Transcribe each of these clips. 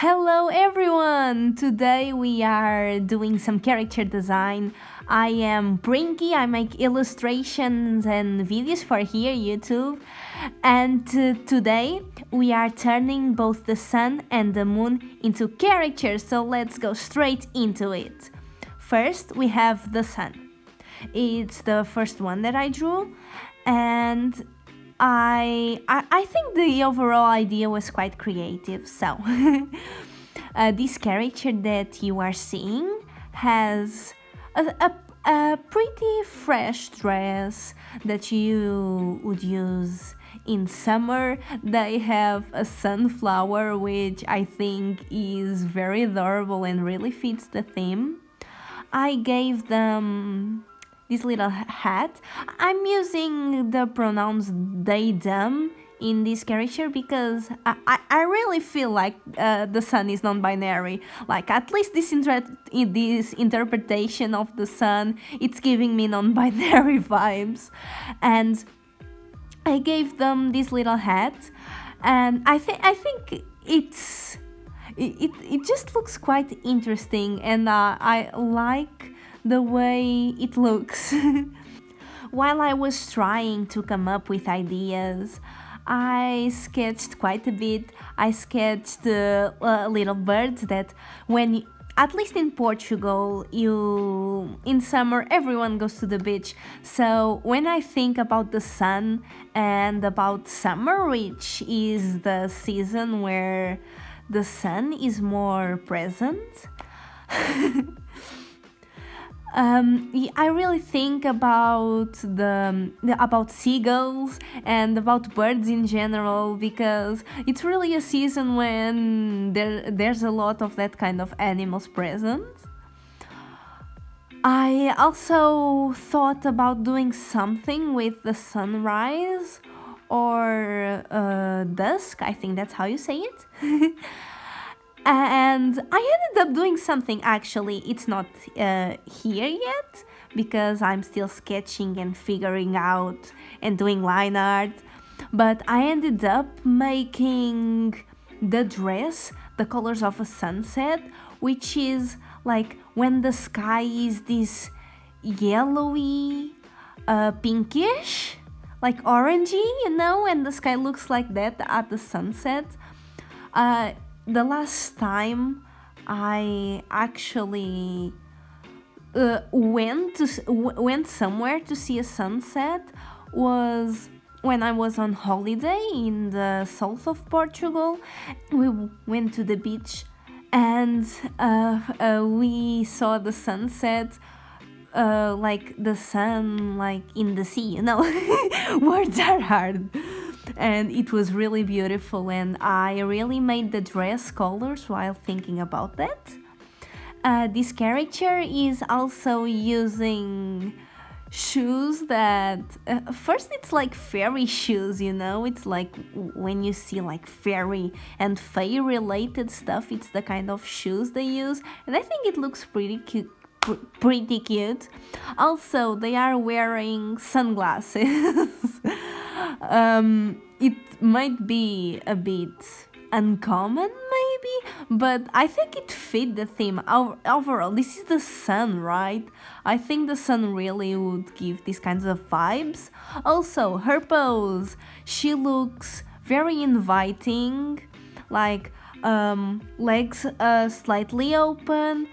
Hello everyone! Today we are doing some character design. I am Brinky, I make illustrations and videos for here, YouTube. And today we are turning both the sun and the moon into characters, so let's go straight into it. First we have the sun. It's the first one that I drew, and I think the overall idea was quite creative. So, this character that you are seeing has a pretty fresh dress that you would use in summer. They have a sunflower, which I think is very adorable and really fits the theme. I gave them this little hat. I'm using the pronouns they, them in this character because I really feel like the sun is non-binary. Like, at least this interpretation of the sun, it's giving me non-binary vibes. And I gave them this little hat, and I think it just looks quite interesting, and I like the way it looks. While I was trying to come up with ideas, I sketched quite a bit. I sketched little birds that at least in Portugal, in summer everyone goes to the beach. So when I think about the sun and about summer, which is the season where the sun is more present, I really think about about seagulls and about birds in general, because it's really a season when there's a lot of that kind of animals present. I also thought about doing something with the sunrise or dusk, I think that's how you say it. And I ended up doing something. Actually, it's not here yet because I'm still sketching and figuring out and doing line art. But I ended up making the dress the colors of a sunset, which is like when the sky is this yellowy, pinkish, like orangey, and the sky looks like that at the sunset. The last time I actually went somewhere to see a sunset was when I was on holiday in the south of Portugal. We went to the beach, and we saw the sunset, like the sun, like in the sea. Words are hard. And it was really beautiful, and I really made the dress colors while thinking about that. This character is also using shoes that first it's like fairy shoes, it's like when you see like fairy and fae related stuff, it's the kind of shoes they use, and I think it looks pretty cute. Also, they are wearing sunglasses. It might be a bit uncommon, maybe, but I think it fit the theme. Overall, this is the sun, right? I think the sun really would give these kinds of vibes. Also, her pose, she looks very inviting, like legs slightly open,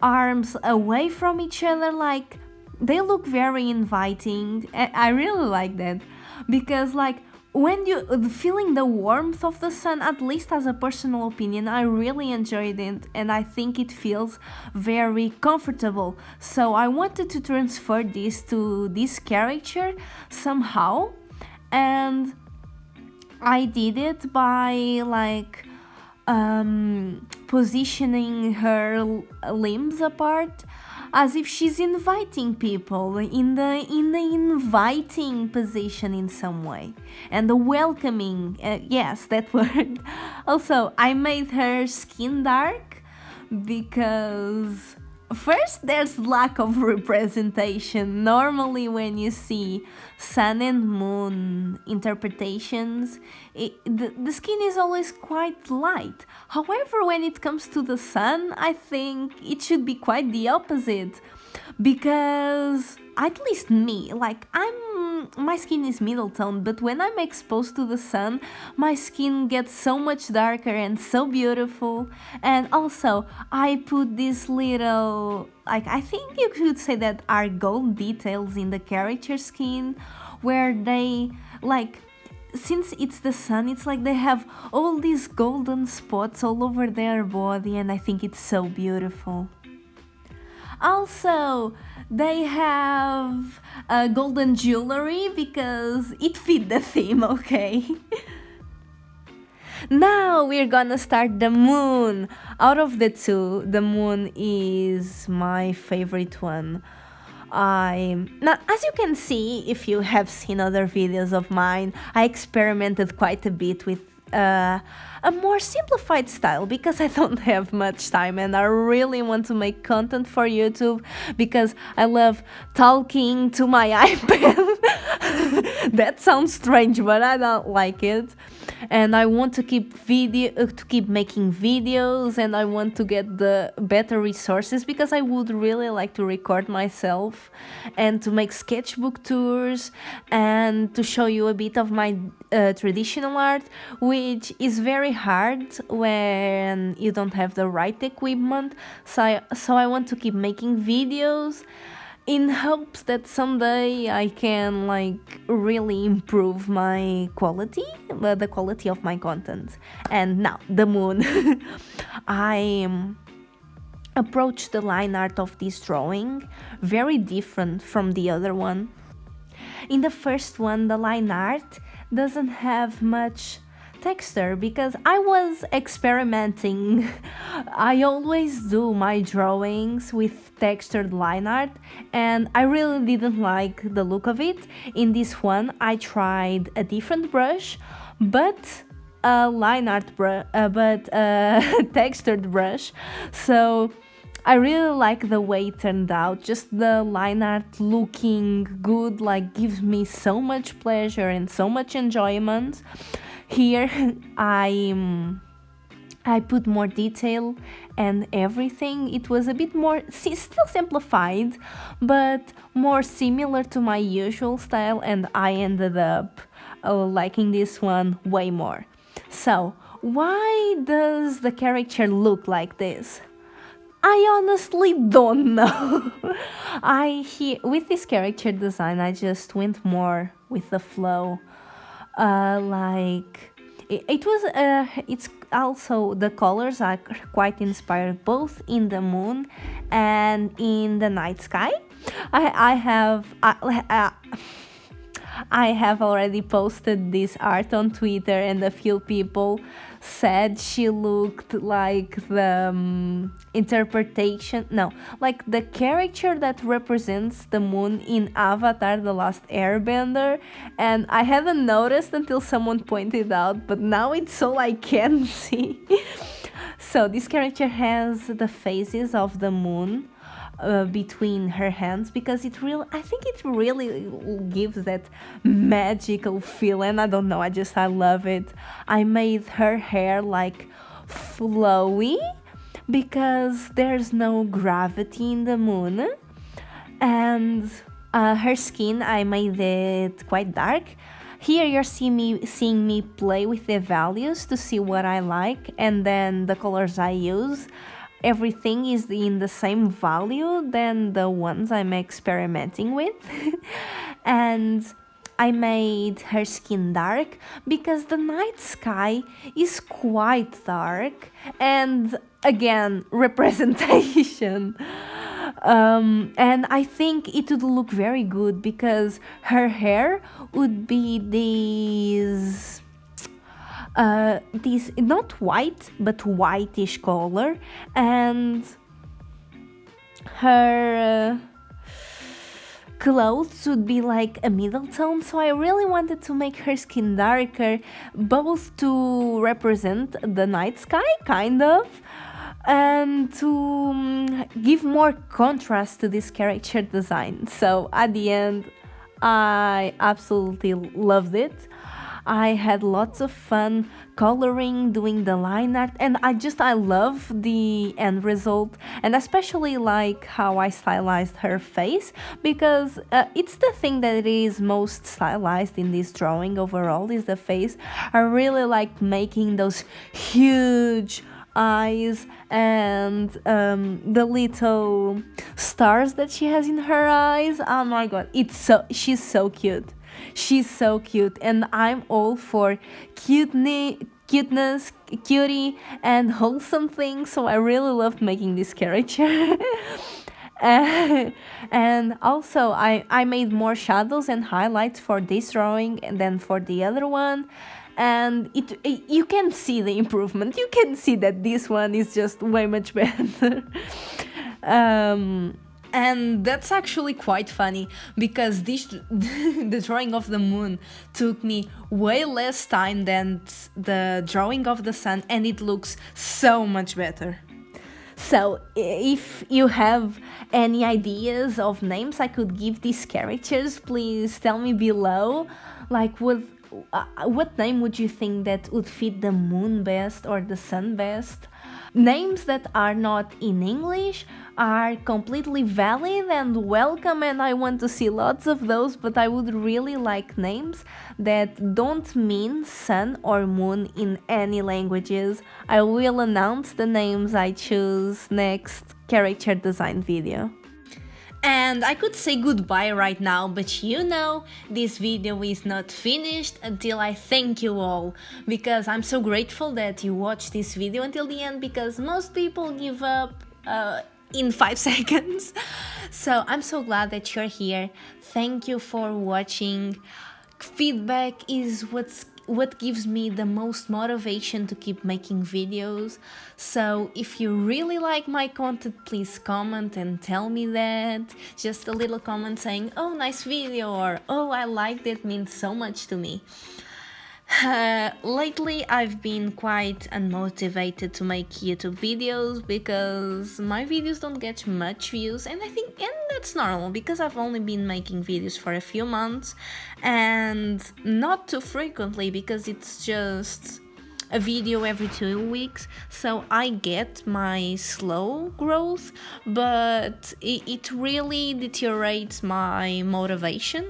arms away from each other, like they look very inviting. I really like that, because like when you feeling the warmth of the sun, at least as a personal opinion, I really enjoyed it, and I think it feels very comfortable. So I wanted to transfer this to this character somehow, and I did it by like positioning her limbs apart, as if she's inviting people in the inviting position in some way, and the welcoming, yes, that word. Also, I made her skin dark because First, there's lack of representation. Normally, when you see sun and moon interpretations, the skin is always quite light. However, when it comes to the sun, I think it should be quite the opposite. Because, at least me, like, my skin is middle tone, but when I'm exposed to the sun, my skin gets so much darker and so beautiful. And also, I put these little, like, I think you could say that are gold details in the character skin, where they, like, since it's the sun, it's like they have all these golden spots all over their body, and I think it's so beautiful. Also, they have golden jewelry because it fit the theme, okay? Now we're gonna start the moon. Out of the two, the moon is my favorite one. Now, as you can see, if you have seen other videos of mine, I experimented quite a bit with a more simplified style because I don't have much time and I really want to make content for YouTube because I love talking to my iPad. That sounds strange, but I don't like it. And I want to keep making videos, and I want to get the better resources because I would really like to record myself and to make sketchbook tours and to show you a bit of my traditional art, which is very hard when you don't have the right equipment. So I want to keep making videos in hopes that someday I can really improve my quality, the quality of my content. And now, the moon. I approached the line art of this drawing very different from the other one. In the first one, the line art doesn't have much texture because I was experimenting. I always do my drawings with textured line art and I really didn't like the look of it. In this one I tried a different brush, but a line art textured brush, so I really like the way it turned out. Just the line art looking good gives me so much pleasure and so much enjoyment. Here I put more detail and everything. It was a bit more, still simplified, but more similar to my usual style, and I ended up liking this one way more. So, why does the character look like this? I honestly don't know. With this character design, I just went more with the flow. It's also, the colors are quite inspired both in the moon and in the night sky. I have already posted this art on Twitter, and a few people said she looked like the the character that represents the moon in Avatar: The Last Airbender, and I hadn't noticed until someone pointed out, but now it's all I can see. So this character has the phases of the moon between her hands because I think it really gives that magical feel, and I don't know, I love it. I made her hair flowy because there's no gravity in the moon, and her skin, I made it quite dark. Here you're seeing me play with the values to see what I like, and then the colors I use. Everything is in the same value than the ones I'm experimenting with. And I made her skin dark because the night sky is quite dark, and again, representation. And I think it would look very good because her hair would be these not white but whitish color, and her clothes would be like a middle tone. So I really wanted to make her skin darker, both to represent the night sky kind of, and to give more contrast to this character design. So at the end, I absolutely loved it. I had lots of fun coloring, doing the line art, and I love the end result, and especially like how I stylized her face, because it's the thing that is most stylized in this drawing overall is the face. I really like making those huge eyes and the little stars that she has in her eyes. Oh my god, she's so cute. She's so cute, and I'm all for cuteness, cutie, and wholesome things. So I really loved making this character. And also I made more shadows and highlights for this drawing than for the other one, and you can see the improvement. You can see that this one is just way much better. And that's actually quite funny, because the drawing of the moon took me way less time than the drawing of the sun, and it looks so much better. So, if you have any ideas of names I could give these characters, please tell me below. Like, what name would you think that would fit the moon best or the sun best? Names that are not in English are completely valid and welcome, and I want to see lots of those, but I would really like names that don't mean sun or moon in any languages. I will announce the names I choose next character design video. And I could say goodbye right now, but you know, this video is not finished until I thank you all, because I'm so grateful that you watched this video until the end, because most people give up in 5 seconds. So I'm so glad that you're here. Thank you for watching. Feedback is what gives me the most motivation to keep making videos. So if you really like my content, please comment and tell me that. Just a little comment saying, oh, nice video, or oh, I liked it, means so much to me. Lately I've been quite unmotivated to make YouTube videos, because my videos don't get much views, and that's normal, because I've only been making videos for a few months and not too frequently, because it's just a video every 2 weeks. So I get my slow growth, but it really deteriorates my motivation.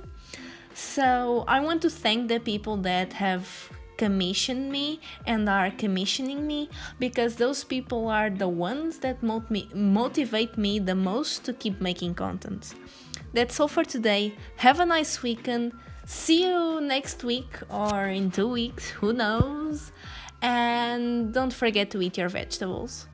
So I want to thank the people that have commissioned me and are commissioning me, because those people are the ones that motivate me the most to keep making content. That's all for today. Have a nice weekend. See you next week or in 2 weeks, who knows? And don't forget to eat your vegetables.